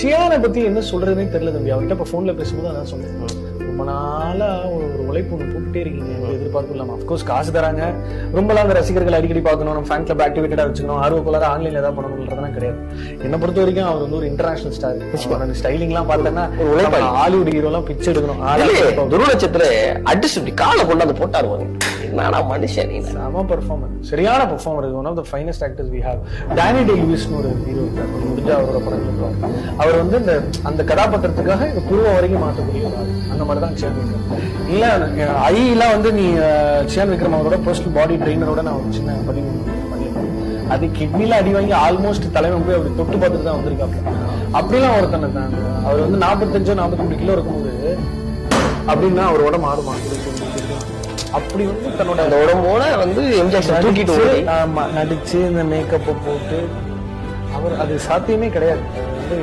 சியானை பத்தி என்ன சொல்றதுன்னே தெரியல தம்பி. அவர்கிட்ட இப்ப போன்ல பேசும்போது அதான் சொன்னேன். ரொம்ப நாளா ஒரு உழைப்பு ஒண்ணு போட்டுட்டே இருக்கீங்க, எதிர்பார்ப்பு இல்லாம. அப்கோர்ஸ் காசு தராங்க, ரொம்பலாம் அந்த ரசிகர்கள் அடிக்கடி பார்க்கணும், நம்ம ஃபேன் கிளப் ஆக்டிவேட்டடா வச்சுக்கணும், ஆர்வக்குள்ளார ஆன்லைன்ல ஏதாவது பண்ணணும்ன்றதெல்லாம் கிடையாது. என்ன பொறுத்த வரைக்கும் அவர் வந்து ஒரு இன்டர்நேஷனல் ஸ்டார். ஸ்டைலிங் எல்லாம் பார்த்தோன்னா ஹாலிவுட் ஹீரோ எல்லாம் பிச்சை எடுக்கணும். துருவச்சத்துல அடிச்சு காலை கொண்டாந்து போட்டாருவாங்க. என்னடா மனுஷன், செம பெர்ஃபார்மர், சரியான performer. One of the finest actors we have. Danny Day லூயிஸ்னு ஒரு ஹீரோ இருக்காரு, முடிஞ்ச அவரோட படங்கள். அவர் வந்து அந்த கதாபாத்திரத்துக்காக இந்த குருவ வரைக்கும் மாற்றக்கூடிய ஒரு ஆள். அந்த மாதிரி தான் சியான் விக்ரம். இல்ல ஐலாம் வந்து நீ சியான் விக்ரம் அவரோட பர்சனல் பாடி ட்ரெயினரோட நான் ஒரு சின்ன பதிவு பண்ணிருக்கேன். அது கிட்னில அடி வாங்கி ஆல்மோஸ்ட் தலைவன் போய் அப்படி தொட்டு பார்த்துட்டு தான் வந்திருக்காங்க. அப்படிலாம் ஒருத்தனை தான். அவர் வந்து 45-43 கிலோ இருக்கும்போது அப்படின்னா அவரோட மாறுமா அப்படி வந்து தன்னோட அந்த உடம்போட வந்து எம்ஜிஆர் தூக்கிட்டு நடிச்சு இந்த மேக்கப்பை போட்டு அவர் அது சாத்தியமே கிடையாது. வந்து